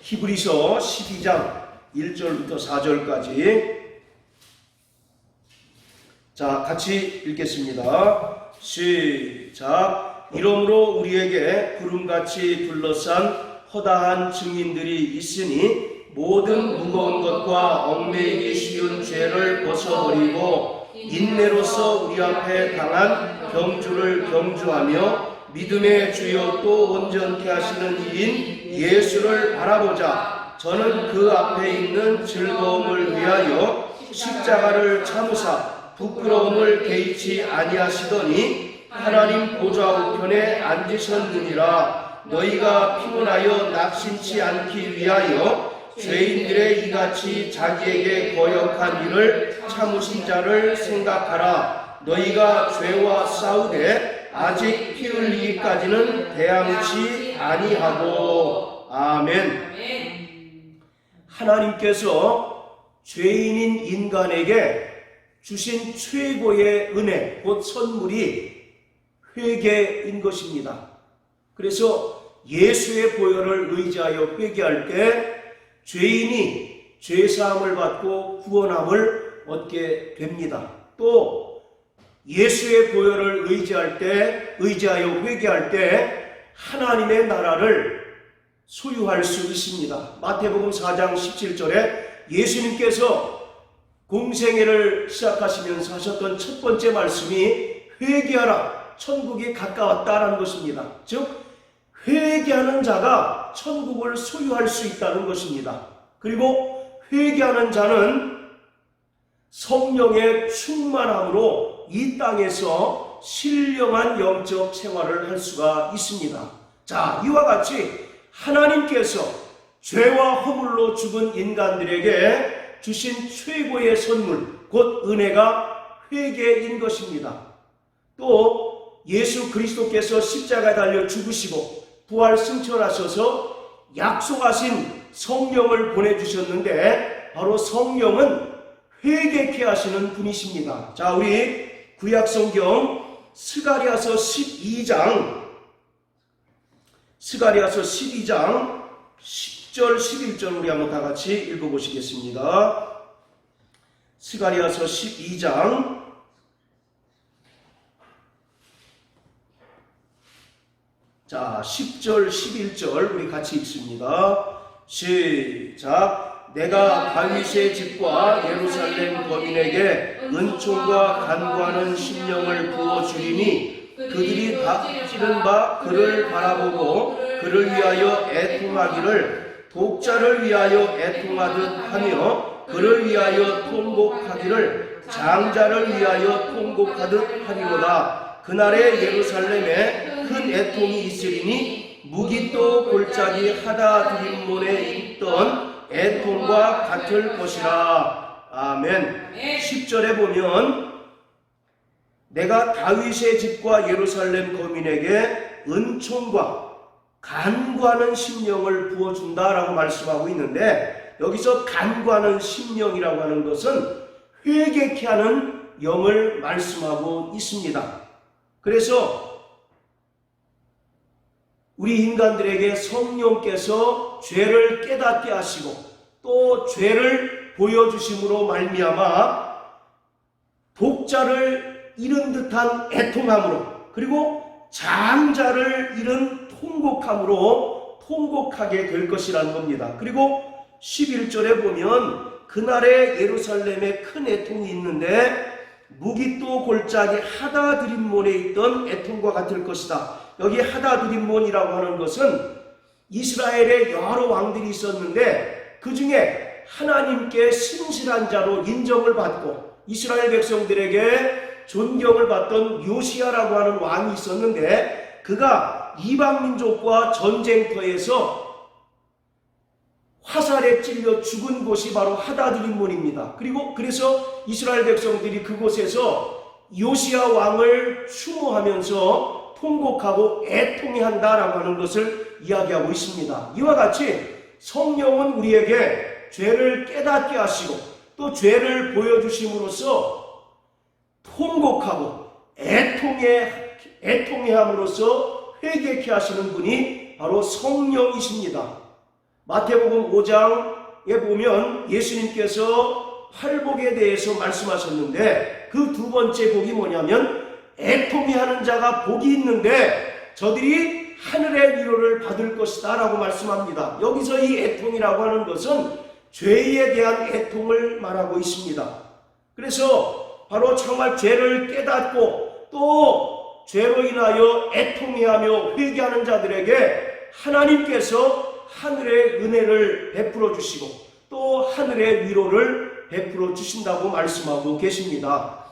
히브리서 12장 1절부터 4절까지 자, 같이 읽겠습니다. 시작. 이러므로 우리에게 구름같이 둘러싼 허다한 증인들이 있으니 모든 무거운 것과 얽매이기 쉬운 죄를 벗어버리고 인내로서 우리 앞에 당한 경주를 경주하며 믿음의 주요 또 온전케 하시는 이인 예수를 바라보자. 저는 그 앞에 있는 즐거움을 위하여 십자가를 참으사 부끄러움을 개의치 아니하시더니 하나님 보좌 우편에 앉으셨느니라. 너희가 피곤하여 낙심치 않기 위하여 죄인들의 이같이 자기에게 거역한 일을 참으신 자를 생각하라. 너희가 죄와 싸우되 아직 피 흘리기까지는 대항치 아니하고. 아멘. 하나님께서 죄인인 인간에게 주신 최고의 은혜, 곧 선물이 회개인 것입니다. 그래서 예수의 보혈을 의지하여 회개할 때 죄인이 죄사함을 받고 구원함을 얻게 됩니다. 또 예수의 보혈을 의지하여 회개할 때 하나님의 나라를 소유할 수 있습니다. 마태복음 4장 17절에 예수님께서 공생애를 시작하시면서 하셨던 첫 번째 말씀이 회개하라, 천국이 가까웠다라는 것입니다. 즉 회개하는 자가 천국을 소유할 수 있다는 것입니다. 그리고 회개하는 자는 성령의 충만함으로 이 땅에서 신령한 영적 생활을 할 수가 있습니다. 자, 이와 같이 하나님께서 죄와 허물로 죽은 인간들에게 주신 최고의 선물, 곧 은혜가 회개인 것입니다. 또 예수 그리스도께서 십자가에 달려 죽으시고 부활 승천하셔서 약속하신 성령을 보내주셨는데 바로 성령은 회개케 하시는 분이십니다. 자, 우리 구약성경 스가랴서 12장 10절 11절 우리 한번 다 같이 읽어보시겠습니다. 스가랴서 12장 자 10절 11절 우리 같이 읽습니다. 시작. 내가 다윗의 집과 예루살렘 거민에게 은총과 간구하는 심령을 부어주리니 그들이 다찌른 바 그를 바라보고 그를 위하여 애통하기를 독자를 위하여 애통하듯 하며 그를 위하여 통곡하기를 장자를 위하여 통곡하듯 하리로다. 그날에 예루살렘에 큰 애통이 있으리니 무기또 골짜기 하다 드림몬에 있던 애통과 같을 것이라. 아멘. 10절에 보면 내가 다윗의 집과 예루살렘 거민에게 은총과 간구하는 심령을 부어준다라고 말씀하고 있는데 여기서 간구하는 심령이라고 하는 것은 회개케 하는 영을 말씀하고 있습니다. 그래서 우리 인간들에게 성령께서 죄를 깨닫게 하시고 또 죄를 보여주심으로 말미암아 독자를 잃은 듯한 애통함으로 그리고 장자를 잃은 통곡함으로 통곡하게 될 것이라는 겁니다. 그리고 11절에 보면 그날에 예루살렘에 큰 애통이 있는데 무기또 골짜기 하다드림몬에 있던 애통과 같을 것이다. 여기 하다드림몬이라고 하는 것은 이스라엘에 여러 왕들이 있었는데 그 중에 하나님께 신실한 자로 인정을 받고 이스라엘 백성들에게 존경을 받던 요시야라고 하는 왕이 있었는데 그가 이방민족과 전쟁터에서 화살에 찔려 죽은 곳이 바로 하다드림몬입니다. 그래서 이스라엘 백성들이 그곳에서 요시야 왕을 추모하면서 통곡하고 애통해한다라고 하는 것을 이야기하고 있습니다. 이와 같이 성령은 우리에게 죄를 깨닫게 하시고 또 죄를 보여주심으로써 통곡하고 애통해함으로써 회개케 하시는 분이 바로 성령이십니다. 마태복음 5장에 보면 예수님께서 팔복에 대해서 말씀하셨는데 그 두 번째 복이 뭐냐면 애통이 하는 자가 복이 있는데 저들이 하늘의 위로를 받을 것이다 라고 말씀합니다. 여기서 이 애통이라고 하는 것은 죄에 대한 애통을 말하고 있습니다. 그래서 바로 정말 죄를 깨닫고 또 죄로 인하여 애통해하며 회개하는 자들에게 하나님께서 하늘의 은혜를 베풀어 주시고 또 하늘의 위로를 베풀어 주신다고 말씀하고 계십니다.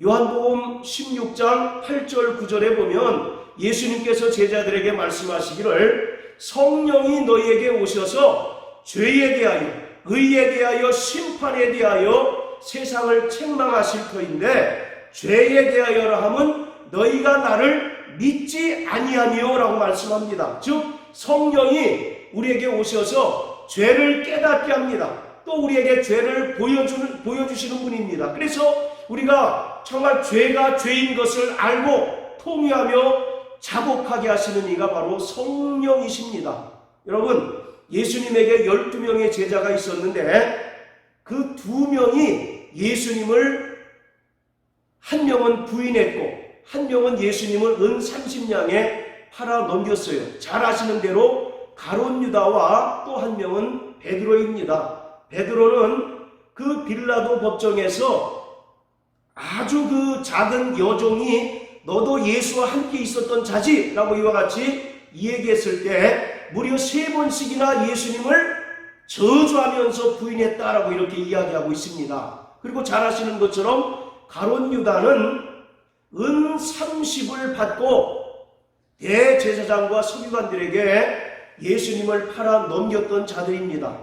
요한복음 16장 8절 9절에 보면 예수님께서 제자들에게 말씀하시기를 성령이 너희에게 오셔서 죄에 대하여 의에 대하여 심판에 대하여 세상을 책망하실 터인데 죄에 대하여라 함은 너희가 나를 믿지 아니하니요 라고 말씀합니다. 즉 성령이 우리에게 오셔서 죄를 깨닫게 합니다. 또 우리에게 죄를 보여주시는 분입니다. 그래서 우리가 정말 죄가 죄인 것을 알고 통회하며 자복하게 하시는 이가 바로 성령이십니다. 여러분, 예수님에게 12명의 제자가 있었는데 그 2명이 예수님을 한 명은 부인했고 한 명은 예수님을 은 30냥에 팔아 넘겼어요. 잘 아시는 대로 가룟 유다와 또 한 명은 베드로입니다. 베드로는 그 빌라도 법정에서 아주 그 작은 여종이 너도 예수와 함께 있었던 자지 라고 이와 같이 이야기했을 때 무려 3번씩이나 예수님을 저주하면서 부인했다라고 이렇게 이야기하고 있습니다. 그리고 잘 아시는 것처럼 가룟 유다는 은 30을 받고 대제사장과 서기관들에게 예수님을 팔아 넘겼던 자들입니다.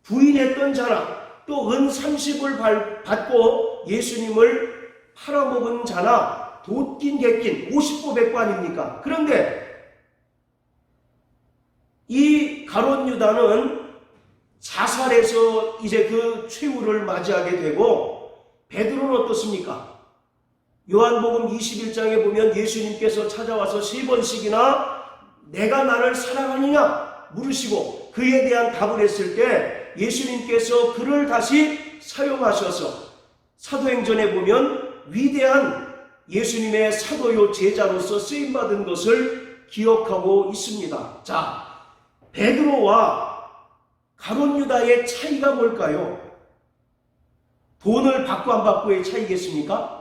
부인했던 자나 또 은 30을 받고 예수님을 팔아먹은 자나 돋긴 객긴 50보 100보 아닙니까? 그런데 이 가룟 유다는 자살해서 이제 그 최후를 맞이하게 되고 베드로는 어떻습니까? 요한복음 21장에 보면 예수님께서 찾아와서 3번씩이나 내가 나를 사랑하느냐 물으시고 그에 대한 답을 했을 때 예수님께서 그를 다시 사용하셔서 사도행전에 보면 위대한 예수님의 사도요 제자로서 쓰임받은 것을 기억하고 있습니다. 자, 베드로와 가룟 유다의 차이가 뭘까요? 돈을 받고 안 받고의 차이겠습니까?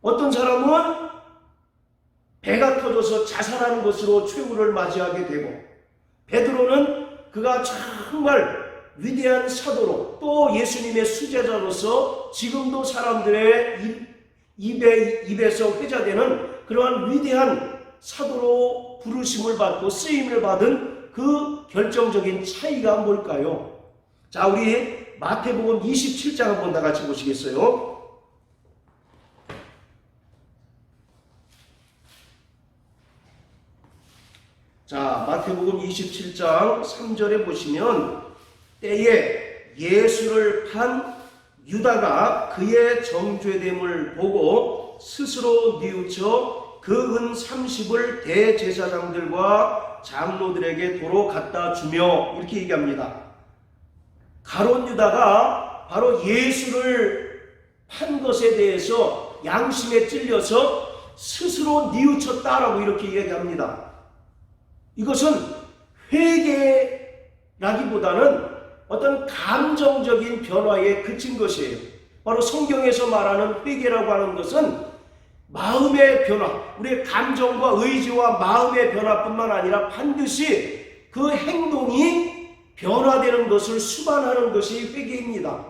어떤 사람은 배가 터져서 자살하는 것으로 최후를 맞이하게 되고 베드로는 그가 정말 위대한 사도로 또 예수님의 수제자로서 지금도 사람들의 입에서 회자되는 그러한 위대한 사도로 부르심을 받고 쓰임을 받은 그 결정적인 차이가 뭘까요? 자, 우리 마태복음 27장 한번 다 같이 보시겠어요? 자, 마태복음 27장 3절에 보시면 때에 예수를 판 유다가 그의 정죄됨을 보고 스스로 뉘우쳐 그 은 30을 대제사장들과 장로들에게 도로 갖다 주며 이렇게 얘기합니다. 가룟 유다가 바로 예수를 판 것에 대해서 양심에 찔려서 스스로 뉘우쳤다라고 이렇게 얘기합니다. 이것은 회개라기보다는 어떤 감정적인 변화에 그친 것이에요. 바로 성경에서 말하는 회개라고 하는 것은 마음의 변화, 우리의 감정과 의지와 마음의 변화뿐만 아니라 반드시 그 행동이 변화되는 것을 수반하는 것이 회개입니다.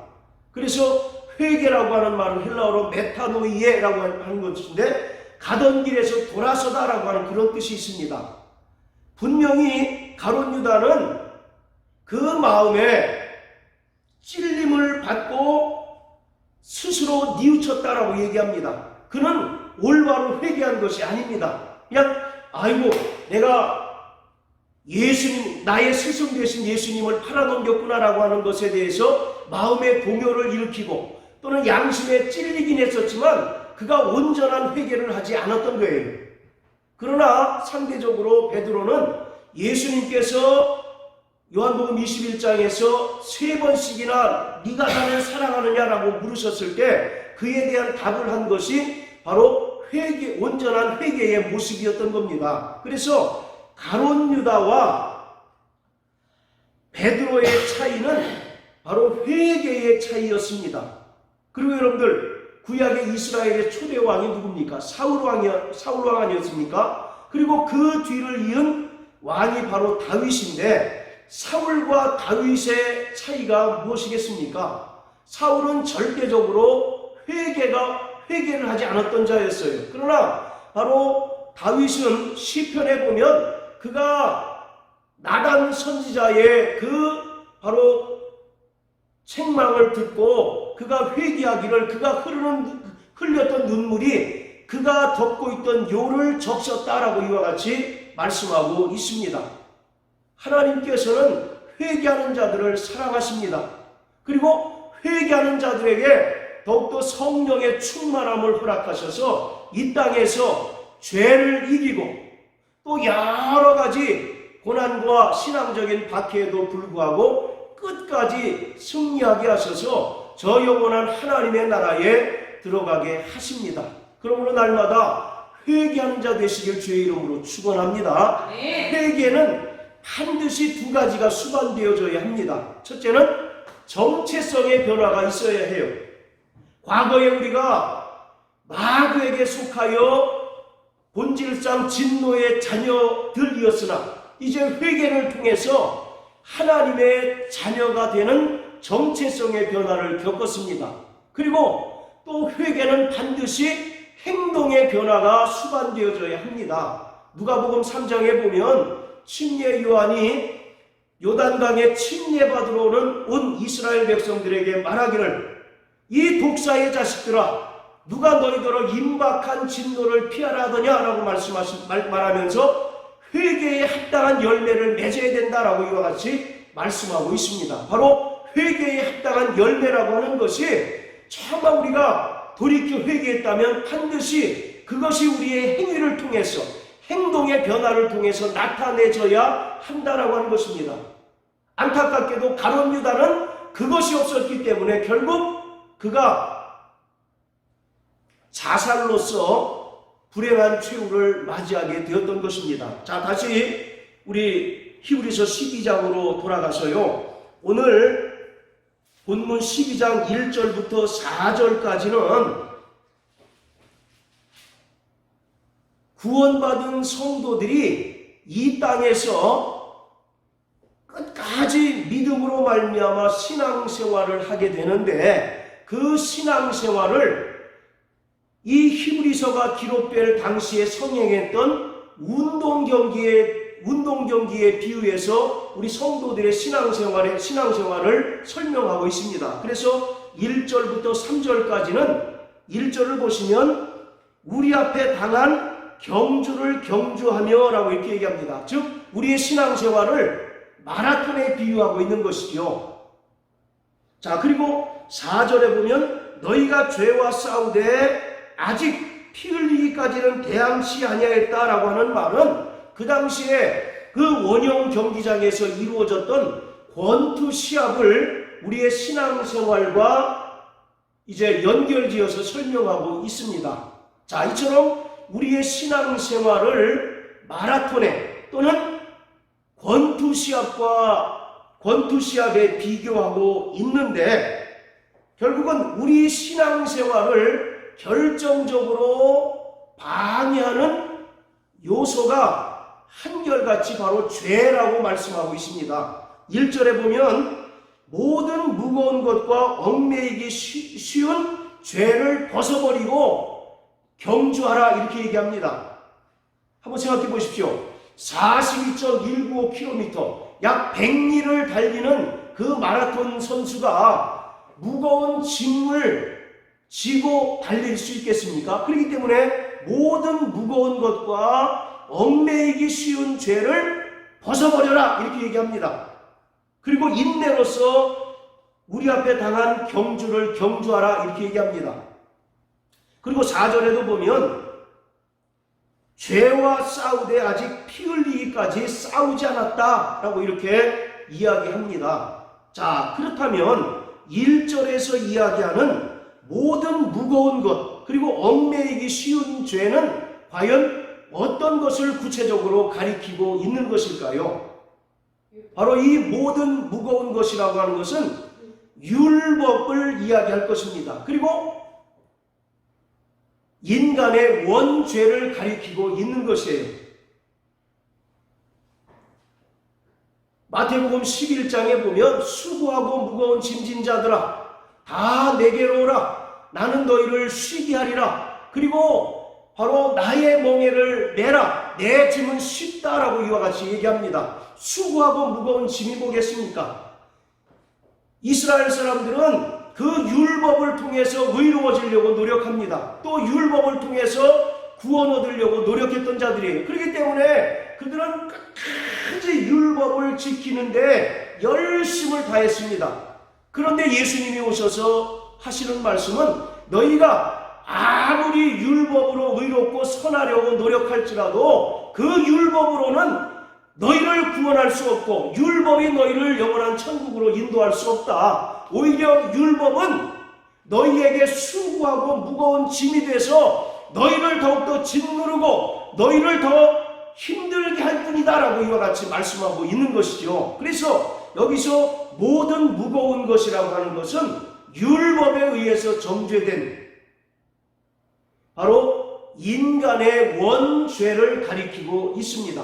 그래서 회개라고 하는 말은 헬라어로 메타노이에라고 하는 것인데 가던 길에서 돌아서다라고 하는 그런 뜻이 있습니다. 분명히 가룟 유다는 그 마음에 찔림을 받고 스스로 뉘우쳤다라고 얘기합니다. 그는 올바로 회개한 것이 아닙니다. 그냥 아이고 내가 예수님, 나의 스승 되신 예수님을 팔아넘겼구나라고 하는 것에 대해서 마음의 동요를 일으키고 또는 양심에 찔리긴 했었지만 그가 온전한 회개를 하지 않았던 거예요. 그러나 상대적으로 베드로는 예수님께서 요한복음 21장에서 3번씩이나 네가 나를 사랑하느냐라고 물으셨을 때 그에 대한 답을 한 것이 바로 회개, 온전한 회개의 모습이었던 겁니다. 그래서 가룟 유다와 베드로의 차이는 바로 회개의 차이였습니다. 그리고 여러분들, 구약의 이스라엘의 초대 왕이 누굽니까? 사울 왕 아니었습니까? 그리고 그 뒤를 이은 왕이 바로 다윗인데, 사울과 다윗의 차이가 무엇이겠습니까? 사울은 절대적으로 회개를 하지 않았던 자였어요. 그러나 바로 다윗은 시편에 보면 그가 나단 선지자의 그 바로 책망을 듣고 그가 회개하기를, 그가 흘렸던 눈물이 그가 덮고 있던 요를 적셨다라고 이와 같이 말씀하고 있습니다. 하나님께서는 회개하는 자들을 사랑하십니다. 그리고 회개하는 자들에게 더욱더 성령의 충만함을 허락하셔서 이 땅에서 죄를 이기고 또 여러 가지 고난과 신앙적인 박해에도 불구하고 끝까지 승리하게 하셔서 저 영원한 하나님의 나라에 들어가게 하십니다. 그러므로 날마다 회개하는 자 되시길 주의 이름으로 축원합니다. 회개는 반드시 두 가지가 수반되어져야 합니다. 첫째는 정체성의 변화가 있어야 해요. 과거에 우리가 마귀에게 속하여 본질상 진노의 자녀들이었으나 이제 회개를 통해서 하나님의 자녀가 되는 정체성의 변화를 겪었습니다. 그리고 또 회개는 반드시 행동의 변화가 수반되어져야 합니다. 누가복음 3장에 보면 침례 요한이 요단강에 침례받으러 온 이스라엘 백성들에게 말하기를, 이 독사의 자식들아, 누가 너희더러 임박한 진노를 피하라 하더냐라고 말하면서 회개에 합당한 열매를 맺어야 된다라고 이와 같이 말씀하고 있습니다. 바로 회개에 합당한 열매라고 하는 것이 정말 우리가 돌이켜 회개했다면 반드시 그것이 우리의 행위를 통해서, 행동의 변화를 통해서 나타내져야 한다라고 하는 것입니다. 안타깝게도 가룟 유다는 그것이 없었기 때문에 결국 그가 자살로서 불행한 최후를 맞이하게 되었던 것입니다. 자, 다시 우리 히브리서 12장으로 돌아가서요, 오늘 본문 12장 1절부터 4절까지는 구원받은 성도들이 이 땅에서 끝까지 믿음으로 말미암아 신앙생활을 하게 되는데, 그 신앙생활을 이 히브리서가 기록될 당시에 성행했던 운동경기에 비유해서 우리 성도들의 신앙생활을 설명하고 있습니다. 그래서 1절부터 3절까지는 1절을 보시면 우리 앞에 당한 경주를 경주하며 라고 이렇게 얘기합니다. 즉 우리의 신앙생활을 마라톤에 비유하고 있는 것이죠. 자, 그리고 4절에 보면 너희가 죄와 싸우되 아직 피 흘리기까지는 대항치 아니하였다라고 하는 말은 그 당시에 그 원형 경기장에서 이루어졌던 권투 시합을 우리의 신앙생활과 이제 연결지어서 설명하고 있습니다. 자, 이처럼 우리의 신앙생활을 마라톤에 또는 권투 시합에 비교하고 있는데, 결국은 우리 신앙생활을 결정적으로 방해하는 요소가 한결같이 바로 죄라고 말씀하고 있습니다. 1절에 보면 모든 무거운 것과 얽매이기 쉬운 죄를 벗어버리고 경주하라 이렇게 얘기합니다. 한번 생각해 보십시오. 42.195km, 약 100리를 달리는 그 마라톤 선수가 무거운 짐을 지고 달릴 수 있겠습니까? 그렇기 때문에 모든 무거운 것과 얽매이기 쉬운 죄를 벗어버려라 이렇게 얘기합니다. 그리고 인내로서 우리 앞에 당한 경주를 경주하라 이렇게 얘기합니다. 그리고 4절에도 보면 죄와 싸우되 아직 피 흘리기까지 싸우지 않았다라고 이렇게 이야기합니다. 자, 그렇다면 1절에서 이야기하는 모든 무거운 것 그리고 얽매이기 쉬운 죄는 과연 어떤 것을 구체적으로 가리키고 있는 것일까요? 바로 이 모든 무거운 것이라고 하는 것은 율법을 이야기할 것입니다. 그리고 인간의 원죄를 가리키고 있는 것이에요. 마태복음 11장에 보면 수고하고 무거운 짐진 자들아 다 내게로 오라 나는 너희를 쉬게 하리라. 그리고 바로 나의 멍에를 메라 내 짐은 쉽다라고 이와 같이 얘기합니다. 수고하고 무거운 짐이 뭐겠습니까? 이스라엘 사람들은 그 율법을 통해서 의로워지려고 노력합니다. 또 율법을 통해서 구원 얻으려고 노력했던 자들이에요. 그렇기 때문에 그들은 끝까지 율법을 지키는데 열심을 다했습니다. 그런데 예수님이 오셔서 하시는 말씀은 너희가 아무리 율법으로 의롭고 선하려고 노력할지라도 그 율법으로는 너희를 구원할 수 없고 율법이 너희를 영원한 천국으로 인도할 수 없다. 오히려 율법은 너희에게 수고하고 무거운 짐이 돼서 너희를 더욱더 짓누르고 너희를 더 힘들게 할 뿐이다 라고 이와 같이 말씀하고 있는 것이죠. 그래서 여기서 모든 무거운 것이라고 하는 것은 율법에 의해서 정죄된 바로 인간의 원죄를 가리키고 있습니다.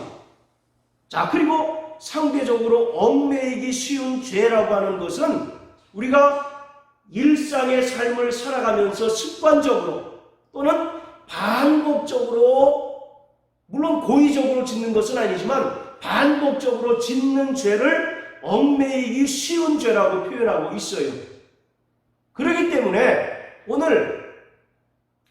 자, 그리고 상대적으로 얽매이기 쉬운 죄라고 하는 것은 우리가 일상의 삶을 살아가면서 습관적으로 또는 반복적으로 물론 고의적으로 짓는 것은 아니지만 반복적으로 짓는 죄를 얽매이기 쉬운 죄라고 표현하고 있어요. 그렇기 때문에 오늘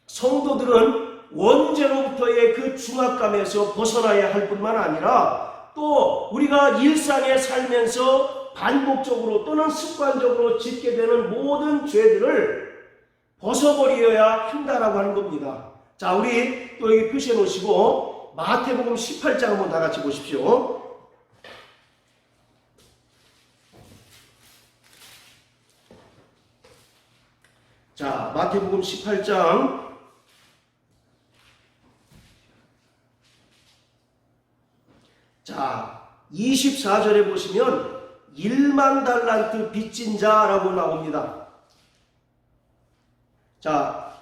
성도들은 원죄로부터의 그 중압감에서 벗어나야 할 뿐만 아니라 또 우리가 일상에 살면서 반복적으로 또는 습관적으로 짓게 되는 모든 죄들을 벗어버려야 한다라고 하는 겁니다. 자, 우리 또 여기 표시해 놓으시고 마태복음 18장 한번 다 같이 보십시오. 자, 마태복음 18장 자, 24절에 보시면 1만 달란트 빚진 자라고 나옵니다. 자,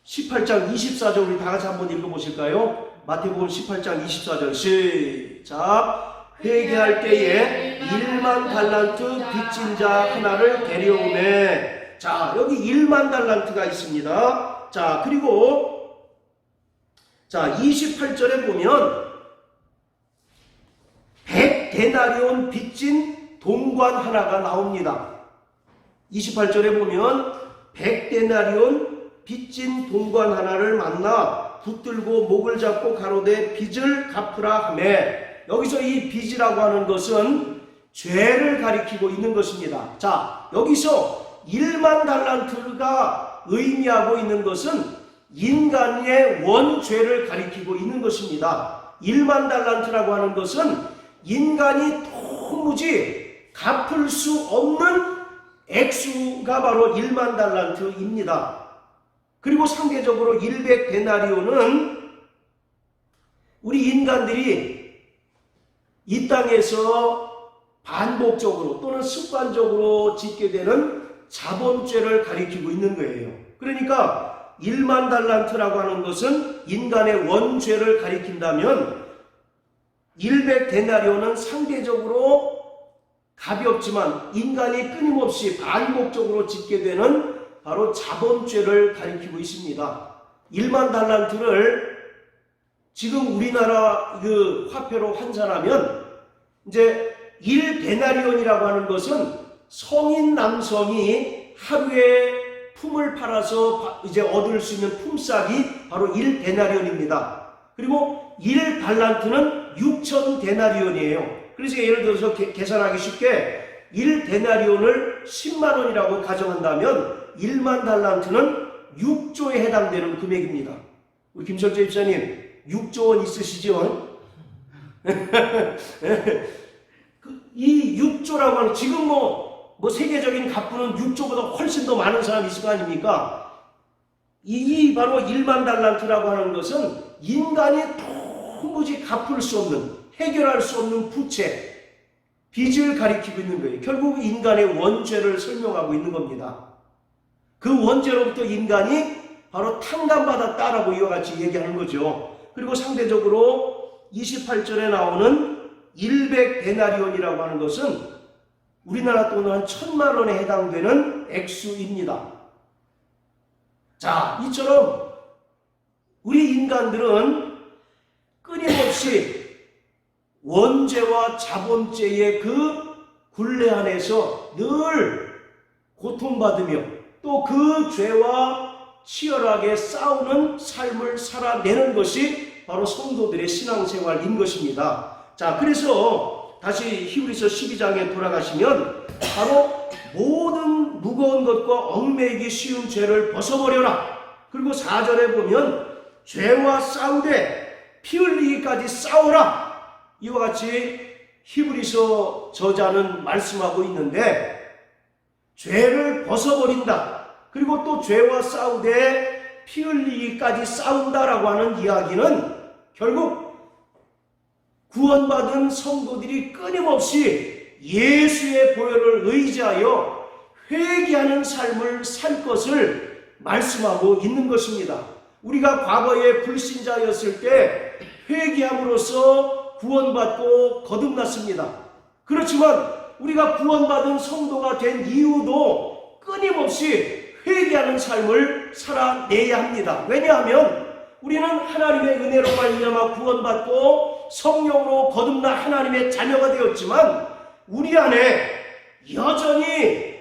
18장 24절 우리 다 같이 한번 읽어보실까요? 마태복음 18장 24절 시작. 회개할 때에 1만 달란트 빚진 자 하나를 데려오매. 자, 여기 1만 달란트가 있습니다. 자, 그리고 자, 28절에 보면 100데나리온 빚진 동관 하나가 나옵니다. 28절에 보면 100데나리온 빚진 동관 하나를 만나 붙들고 목을 잡고 가로되 빚을 갚으라 하매. 여기서 이 빚이라고 하는 것은 죄를 가리키고 있는 것입니다. 자, 여기서 1만 달란트가 의미하고 있는 것은 인간의 원죄를 가리키고 있는 것입니다. 1만 달란트라고 하는 것은 인간이 도무지 갚을 수 없는 액수가 바로 1만 달란트입니다. 그리고 상대적으로 100데나리온은 우리 인간들이 이 땅에서 반복적으로 또는 습관적으로 짓게 되는 자본죄를 가리키고 있는 거예요. 그러니까 1만 달란트라고 하는 것은 인간의 원죄를 가리킨다면 100데나리온은 상대적으로 가볍지만 인간이 끊임없이 반복적으로 짓게 되는 바로 자본죄를 가리키고 있습니다. 1만 달란트를 지금 우리나라 그 화폐로 환산하면 이제 1데나리온이라고 하는 것은 성인 남성이 하루에 품을 팔아서 이제 얻을 수 있는 품삯이 바로 1데나리온입니다. 그리고 1달란트는 6,000데나리온이에요. 그래서 예를 들어서 계산하기 쉽게 1데나리온을 10만 원이라고 가정한다면 1만 달란트는 6조에 해당되는 금액입니다. 우리 김철재 집사님 6조 원 있으시죠? 이 6조라고 하는, 지금 뭐 세계적인 갑부는 6조보다 훨씬 더 많은 사람이 있을 거 아닙니까? 이 바로 1만 달란트라고 하는 것은 인간이 도무지 갚을 수 없는, 해결할 수 없는 부채, 빚을 가리키고 있는 거예요. 결국 인간의 원죄를 설명하고 있는 겁니다. 그 원죄로부터 인간이 바로 탕감받았다라고 이와 같이 얘기하는 거죠. 그리고 상대적으로 28절에 나오는 100데나리온이라고 하는 것은 우리나라 돈으로 한 1000만 원에 해당되는 액수입니다. 자, 이처럼 우리 인간들은 끊임없이 원죄와 자본죄의 그 굴레 안에서 늘 고통받으며 또 그 죄와 치열하게 싸우는 삶을 살아내는 것이 바로 성도들의 신앙생활인 것입니다. 자, 그래서 다시 히브리서 12장에 돌아가시면 바로 모든 무거운 것과 얽매이기 쉬운 죄를 벗어버려라. 그리고 4절에 보면 죄와 싸우되 피 흘리기까지 싸워라. 이와 같이 히브리서 저자는 말씀하고 있는데, 죄를 벗어버린다. 그리고 또 죄와 싸우되 피 흘리기까지 싸운다라고 하는 이야기는 결국 구원받은 성도들이 끊임없이 예수의 보혈을 의지하여 회개하는 삶을 살 것을 말씀하고 있는 것입니다. 우리가 과거에 불신자였을 때 회개함으로써 구원받고 거듭났습니다. 그렇지만 우리가 구원받은 성도가 된 이후도 끊임없이 회개하는 삶을 살아내야 합니다. 왜냐하면 우리는 하나님의 은혜로 말미암아 구원받고 성령으로 거듭나 하나님의 자녀가 되었지만 우리 안에 여전히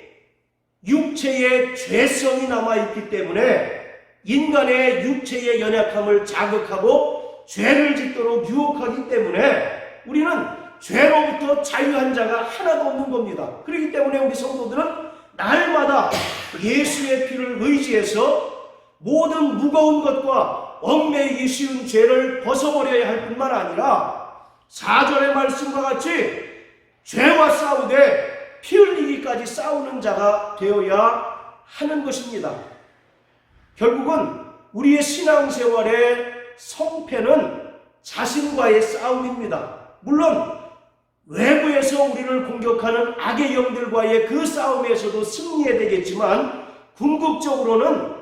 육체의 죄성이 남아있기 때문에 인간의 육체의 연약함을 자극하고 죄를 짓도록 유혹하기 때문에 우리는 죄로부터 자유한 자가 하나도 없는 겁니다. 그렇기 때문에 우리 성도들은 날마다 예수의 피를 의지해서 모든 무거운 것과 얽매이기 쉬운 죄를 벗어버려야 할 뿐만 아니라 4절의 말씀과 같이 죄와 싸우되 피 흘리기까지 싸우는 자가 되어야 하는 것입니다. 결국은 우리의 신앙생활의 성패는 자신과의 싸움입니다. 물론 외부에서 우리를 공격하는 악의 영들과의 그 싸움에서도 승리해야 되겠지만 궁극적으로는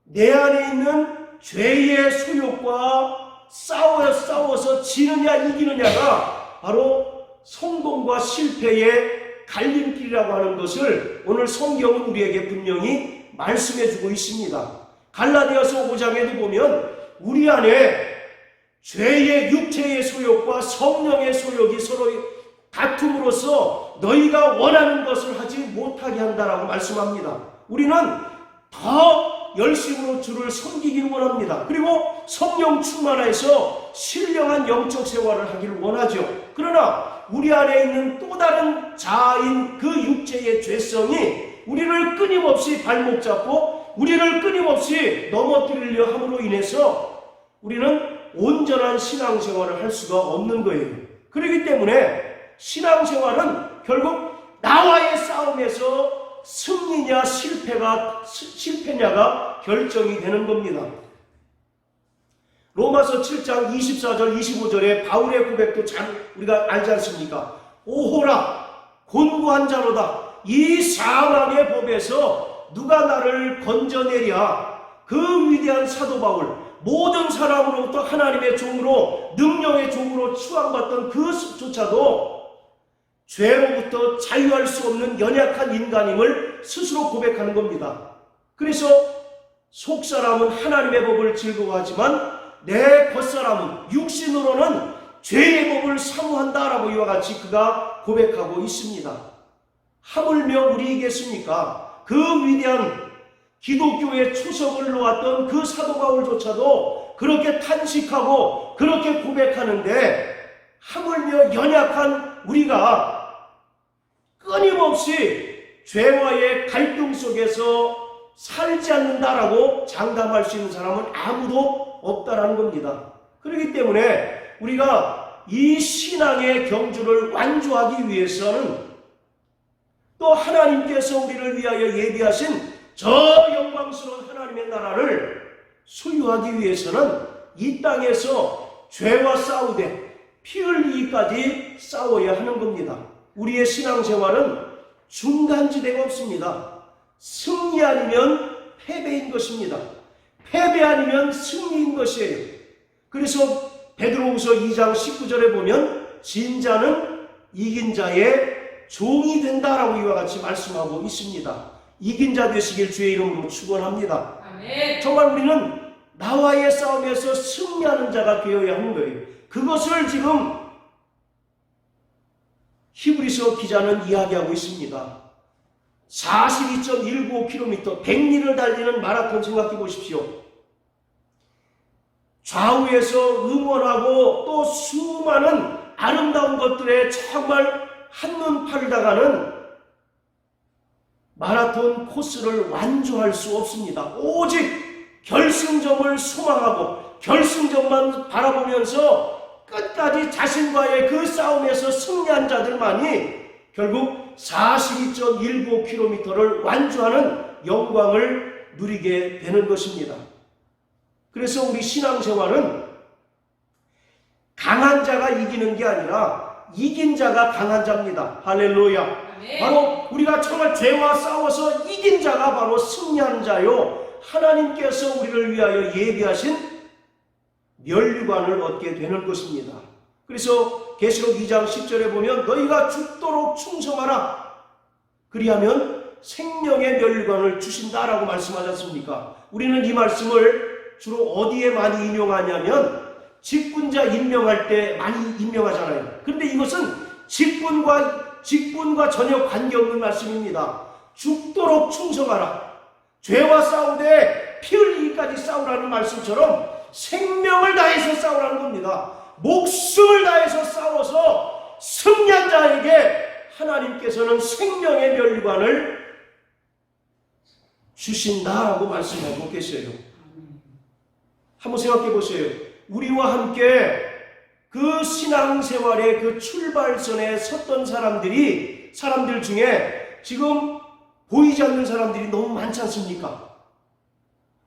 내 안에 있는 죄의 소욕과 싸워서 지느냐 이기느냐가 바로 성공과 실패의 갈림길이라고 하는 것을 오늘 성경은 우리에게 분명히 말씀해주고 있습니다. 갈라디아서 5장에도 보면 우리 안에 죄의 육체의 소욕과 성령의 소욕이 서로 다툼으로써 너희가 원하는 것을 하지 못하게 한다라고 말씀합니다. 우리는 더 열심으로 주를 섬기기를 원합니다. 그리고 성령 충만해서 신령한 영적 생활을 하기를 원하죠. 그러나 우리 안에 있는 또 다른 자아인 그 육체의 죄성이 우리를 끊임없이 발목 잡고 우리를 끊임없이 넘어뜨리려 함으로 인해서 우리는 온전한 신앙생활을 할 수가 없는 거예요. 그렇기 때문에 신앙생활은 결국 나와의 싸움에서 승리냐 실패냐가 결정이 되는 겁니다. 로마서 7장 24절 25절에 바울의 고백도 잘 우리가 알지 않습니까? 오호라 곤고한 자로다. 이 사망의 법에서 누가 나를 건져내랴. 그 위대한 사도 바울, 모든 사람으로부터 하나님의 종으로 능력의 종으로 추앙받던 그조차도 죄로부터 자유할 수 없는 연약한 인간임을 스스로 고백하는 겁니다. 그래서 속사람은 하나님의 법을 즐거워하지만 내 겉사람은 육신으로는 죄의 법을 사모한다라고 이와 같이 그가 고백하고 있습니다. 하물며 우리이겠습니까? 그 위대한 기독교의 초석을 놓았던 그 사도 바울조차도 그렇게 탄식하고 그렇게 고백하는데 하물며 연약한 우리가 끊임없이 죄와의 갈등 속에서 살지 않는다라고 장담할 수 있는 사람은 아무도 없다라는 겁니다. 그렇기 때문에 우리가 이 신앙의 경주를 완주하기 위해서는 또 하나님께서 우리를 위하여 예비하신 저 영광스러운 하나님의 나라를 소유하기 위해서는 이 땅에서 죄와 싸우되 피 흘리기까지 싸워야 하는 겁니다. 우리의 신앙생활은 중간지대가 없습니다. 승리 아니면 패배인 것입니다. 패배 아니면 승리인 것이에요. 그래서 베드로후서 2장 19절에 보면 진자는 이긴 자의 종이 된다라고 이와 같이 말씀하고 있습니다. 이긴 자 되시길 주의 이름으로 축원합니다. 아멘. 정말 우리는 나와의 싸움에서 승리하는 자가 되어야 하는 거예요. 그것을 지금 히브리서 기자는 이야기하고 있습니다. 42.195km 100리를 달리는 마라톤 생각해 보십시오. 좌우에서 응원하고 또 수많은 아름다운 것들에 정말 한눈 팔다가는 마라톤 코스를 완주할 수 없습니다. 오직 결승점을 소망하고 결승점만 바라보면서 끝까지 자신과의 그 싸움에서 승리한 자들만이 결국 42.195km를 완주하는 영광을 누리게 되는 것입니다. 그래서 우리 신앙생활은 강한 자가 이기는 게 아니라 이긴 자가 강한 자입니다. 할렐루야. 아멘. 바로 우리가 정말 죄와 싸워서 이긴 자가 바로 승리하는 자요, 하나님께서 우리를 위하여 예비하신 면류관을 얻게 되는 것입니다. 그래서 계시록 2장 10절에 보면 너희가 죽도록 충성하라, 그리하면 생명의 면류관을 주신다라고 말씀하지 않습니까? 우리는 이 말씀을 주로 어디에 많이 인용하냐면 직분자 임명할 때 많이 임명하잖아요. 그런데 이것은 직분과 전혀 관계없는 말씀입니다. 죽도록 충성하라, 죄와 싸우되 피 흘리기까지 싸우라는 말씀처럼 생명을 다해서 싸우라는 겁니다. 목숨을 다해서 싸워서 승리한 자에게 하나님께서는 생명의 면류관을 주신다라고 말씀하고 계세요. 한번 생각해 보세요. 우리와 함께 그 신앙생활의 그 출발선에 섰던 사람들 중에 지금 보이지 않는 사람들이 너무 많지 않습니까?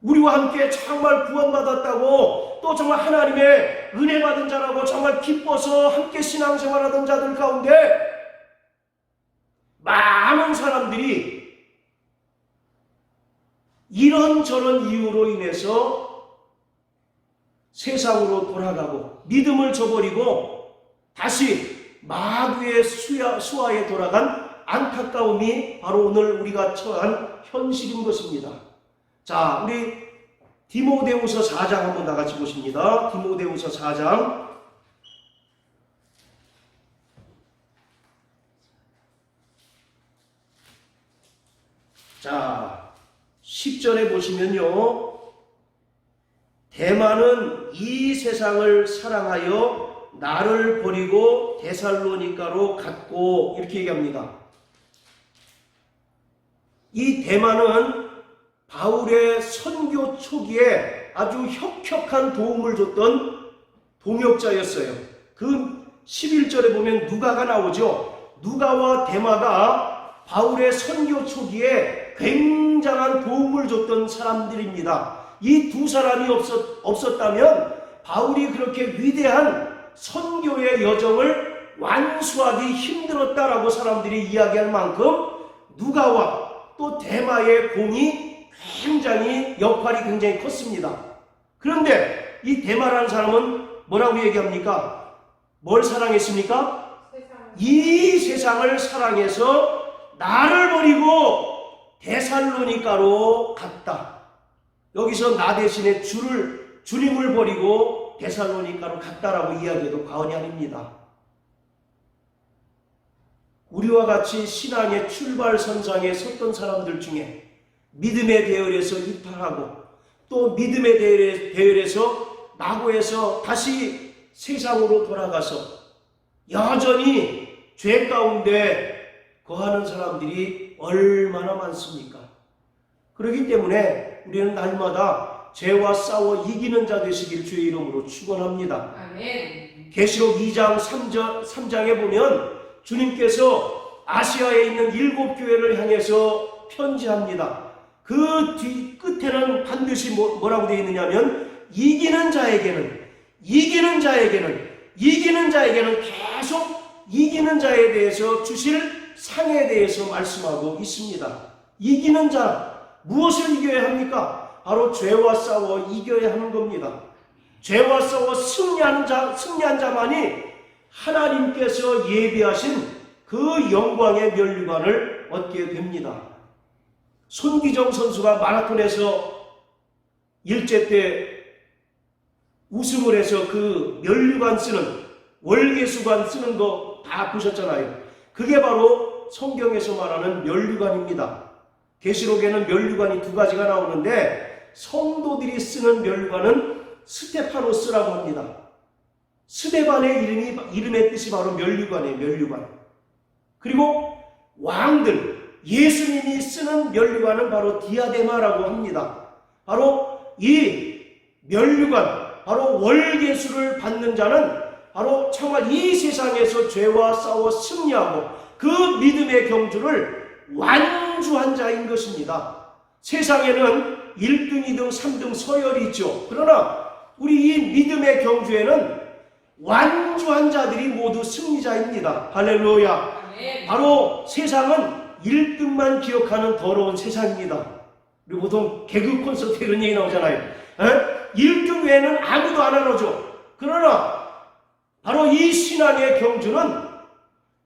우리와 함께 정말 구원받았다고 또 정말 하나님의 은혜 받은 자라고 정말 기뻐서 함께 신앙생활하던 자들 가운데 많은 사람들이 이런저런 이유로 인해서 세상으로 돌아가고 믿음을 저버리고 다시 마귀의 수하에 돌아간 안타까움이 바로 오늘 우리가 처한 현실인 것입니다. 자, 우리 디모데후서 4장 한번 다 같이 보십니다. 디모데후서 4장. 자, 10절에 보시면요, 대만은 이 세상을 사랑하여 나를 버리고 데살로니가로 갔고, 이렇게 얘기합니다. 이 대만은 바울의 선교 초기에 아주 혁혁한 도움을 줬던 동역자였어요. 그 11절에 보면 누가가 나오죠. 누가와 데마가 바울의 선교 초기에 굉장한 도움을 줬던 사람들입니다. 이 두 사람이 없었다면 바울이 그렇게 위대한 선교의 여정을 완수하기 힘들었다라고 사람들이 이야기할 만큼 누가와 또 데마의 공이 역할이 굉장히 컸습니다. 그런데 이 데마라는 사람은 뭐라고 얘기합니까? 뭘 사랑했습니까? 이 세상을 사랑해서 나를 버리고 데살로니가로 갔다. 여기서 나 대신에 주님을 버리고 데살로니가로 갔다라고 이야기해도 과언이 아닙니다. 우리와 같이 신앙의 출발선상에 섰던 사람들 중에 믿음의 대열에서 이탈하고 또 믿음의 대열에서 낙오해서 다시 세상으로 돌아가서 여전히 죄 가운데 거하는 사람들이 얼마나 많습니까? 그렇기 때문에 우리는 날마다 죄와 싸워 이기는 자 되시길 주의 이름으로 축원합니다. 아멘. 계시록 2장 3장에 보면 주님께서 아시아에 있는 7교회를 향해서 편지합니다. 그 뒤 끝에는 반드시 뭐라고 되어 있느냐면 이기는 자에게는 계속 이기는 자에 대해서 주실 상에 대해서 말씀하고 있습니다. 이기는 자, 무엇을 이겨야 합니까? 바로 죄와 싸워 이겨야 하는 겁니다. 죄와 싸워 승리한 자만이 하나님께서 예비하신 그 영광의 면류관을 얻게 됩니다. 손기정 선수가 마라톤에서 일제 때 우승을 해서 그 면류관 쓰는, 월계수관 쓰는 거 다 보셨잖아요. 그게 바로 성경에서 말하는 면류관입니다. 계시록에는 면류관이 2가지가 나오는데 성도들이 쓰는 면류관은 스테파노스라고 합니다. 스데반의 이름의 뜻이 바로 면류관이에요. 면류관. 그리고 왕들, 예수님이 쓰는 면류관은 바로 디아데마라고 합니다. 바로 이 면류관, 바로 월계수를 받는 자는 바로 정말 이 세상에서 죄와 싸워 승리하고 그 믿음의 경주를 완주한 자인 것입니다. 세상에는 1등, 2등, 3등 서열이 있죠. 그러나 우리 이 믿음의 경주에는 완주한 자들이 모두 승리자입니다. 할렐루야. 바로 세상은 1등만 기억하는 더러운 세상입니다. 우리 보통 개그 콘서트 이런 얘기 나오잖아요. 1등 외에는 아무도 안 알아줘. 그러나 바로 이 신앙의 경주는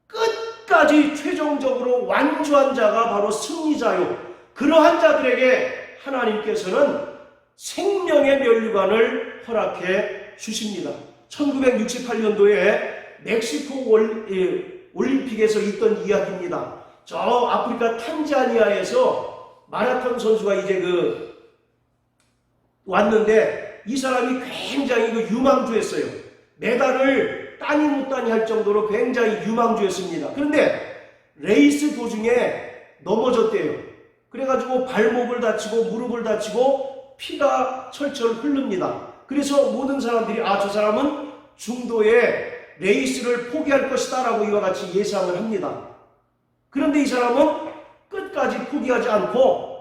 끝까지 최종적으로 완주한 자가 바로 승리자요. 그러한 자들에게 하나님께서는 생명의 면류관을 허락해 주십니다. 1968년도에 멕시코 올림픽에서 있던 이야기입니다. 저 아프리카 탄자니아에서 마라톤 선수가 이제 왔는데 이 사람이 굉장히 유망주였어요. 메달을 따니 못 따니 할 정도로 굉장히 유망주였습니다. 그런데 레이스 도중에 넘어졌대요. 그래가지고 발목을 다치고 무릎을 다치고 피가 철철 흐릅니다. 그래서 모든 사람들이 저 사람은 중도에 레이스를 포기할 것이다 라고 이와 같이 예상을 합니다. 그런데 이 사람은 끝까지 포기하지 않고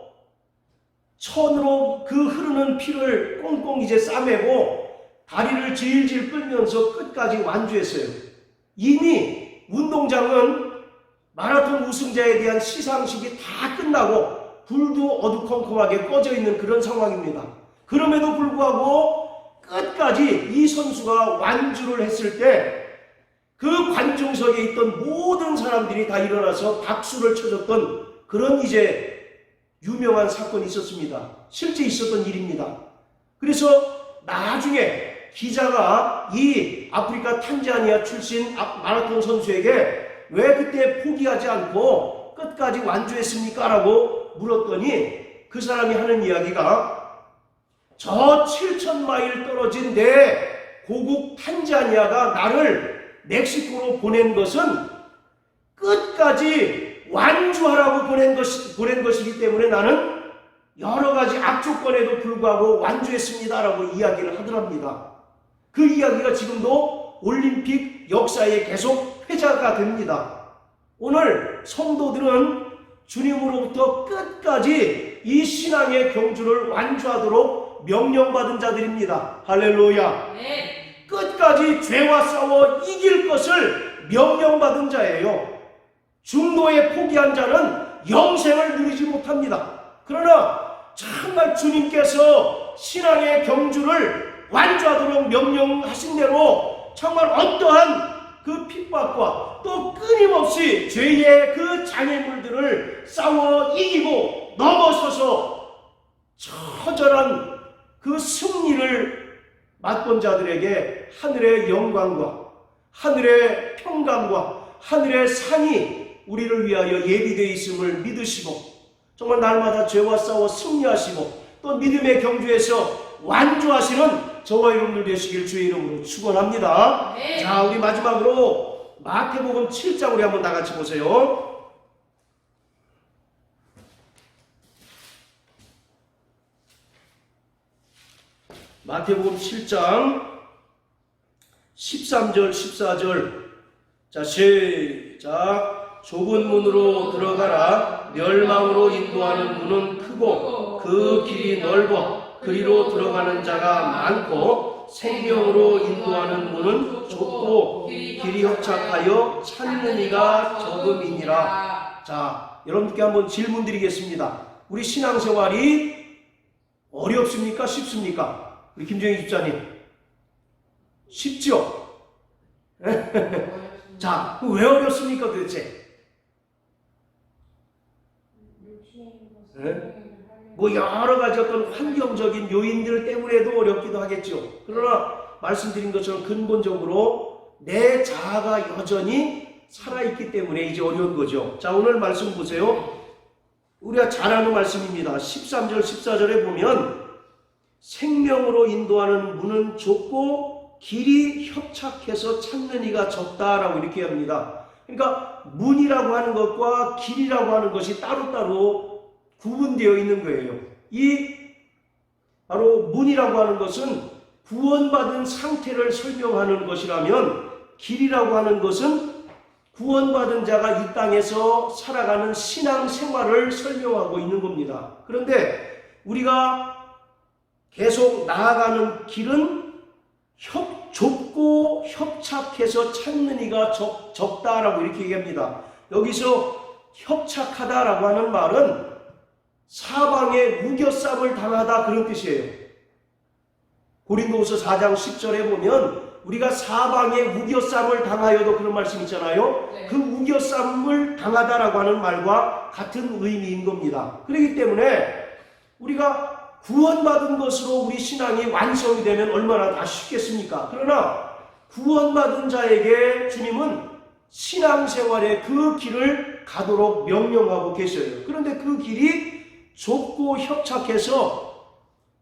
천으로 그 흐르는 피를 꽁꽁 이제 싸매고 다리를 질질 끌면서 끝까지 완주했어요. 이미 운동장은 마라톤 우승자에 대한 시상식이 다 끝나고 불도 어두컴컴하게 꺼져 있는 그런 상황입니다. 그럼에도 불구하고 끝까지 이 선수가 완주를 했을 때 그 관중석에 있던 모든 사람들이 다 일어나서 박수를 쳐줬던 그런 이제 유명한 사건이 있었습니다. 실제 있었던 일입니다. 그래서 나중에 기자가 이 아프리카 탄자니아 출신 마라톤 선수에게 왜 그때 포기하지 않고 끝까지 완주했습니까? 라고 물었더니 그 사람이 하는 이야기가 저 7,000마일 떨어진 내 고국 탄자니아가 나를 멕시코로 보낸 것은 끝까지 완주하라고 보낸 것이기 때문에 나는 여러 가지 악조건에도 불구하고 완주했습니다. 라고 이야기를 하더랍니다. 그 이야기가 지금도 올림픽 역사에 계속 회자가 됩니다. 오늘 성도들은 주님으로부터 끝까지 이 신앙의 경주를 완주하도록 명령받은 자들입니다. 할렐루야. 네. 끝까지 죄와 싸워 이길 것을 명령받은 자예요. 중도에 포기한 자는 영생을 누리지 못합니다. 그러나 정말 주님께서 신앙의 경주를 완주하도록 명령하신 대로 정말 어떠한 그 핍박과 또 끊임없이 죄의 그 장애물들을 싸워 이기고 넘어서서 처절한 그 승리를 맛본 자들에게 하늘의 영광과 하늘의 평강과 하늘의 상이 우리를 위하여 예비되어 있음을 믿으시고 정말 날마다 죄와 싸워 승리하시고 또 믿음의 경주에서 완주하시는 저와 여러분들 되시길 주의 이름으로 축원합니다. 네. 자, 우리 마지막으로 마태복음 7장 우리 한번 다 같이 보세요. 마태복음 7장 13절, 14절. 자, 시작. 좁은 문으로 들어가라. 멸망으로 인도하는 문은 크고 그 길이 넓어 그리로 들어가는 자가 많고 생명으로 인도하는 문은 좁고 길이 협착하여 찾는 이가 적음이니라. 자, 여러분께 한번 질문 드리겠습니다. 우리 신앙생활이 어렵습니까? 쉽습니까? 우리 김정희 집사님. 쉽죠? 자, 왜 어렵습니까 도대체? 뭐 여러 가지 어떤 환경적인 요인들 때문에도 어렵기도 하겠죠. 그러나 말씀드린 것처럼 근본적으로 내 자아가 여전히 살아있기 때문에 이제 어려운 거죠. 자, 오늘 말씀 보세요. 우리가 잘 아는 말씀입니다. 13절, 14절에 보면 생명으로 인도하는 문은 좁고 길이 협착해서 찾는 이가 적다라고 이렇게 합니다. 그러니까 문이라고 하는 것과 길이라고 하는 것이 따로따로 구분되어 있는 거예요. 이 바로 문이라고 하는 것은 구원받은 상태를 설명하는 것이라면 길이라고 하는 것은 구원받은 자가 이 땅에서 살아가는 신앙생활을 설명하고 있는 겁니다. 그런데 우리가 계속 나아가는 길은 좁고 협착해서 찾는 이가 적다라고 이렇게 얘기합니다. 여기서 협착하다라고 하는 말은 사방에 우겨쌈을 당하다 그런 뜻이에요. 고린도후서 4장 10절에 보면 우리가 사방에 우겨쌈을 당하여도 그런 말씀 있잖아요. 네. 그 우겨쌈을 당하다라고 하는 말과 같은 의미인 겁니다. 그렇기 때문에 우리가 구원받은 것으로 우리 신앙이 완성이 되면 얼마나 다 쉽겠습니까? 그러나 구원받은 자에게 주님은 신앙생활의 그 길을 가도록 명령하고 계셔요. 그런데 그 길이 좁고 협착해서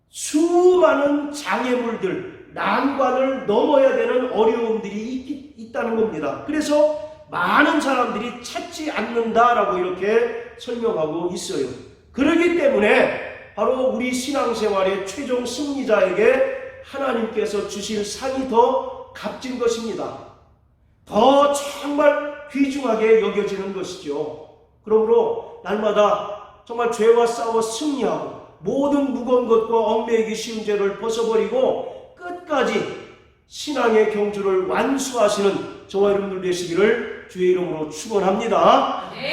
수많은 장애물들, 난관을 넘어야 되는 어려움들이 있다는 겁니다. 그래서 많은 사람들이 찾지 않는다라고 이렇게 설명하고 있어요. 그렇기 때문에 바로 우리 신앙생활의 최종 승리자에게 하나님께서 주실 상이 더 값진 것입니다. 더 정말 귀중하게 여겨지는 것이죠. 그러므로 날마다 정말 죄와 싸워 승리하고 모든 무거운 것과 얽매이기 쉬운 죄를 벗어버리고 끝까지 신앙의 경주를 완수하시는 저와 여러분들 되시기를 주의 이름으로 축원합니다. 네.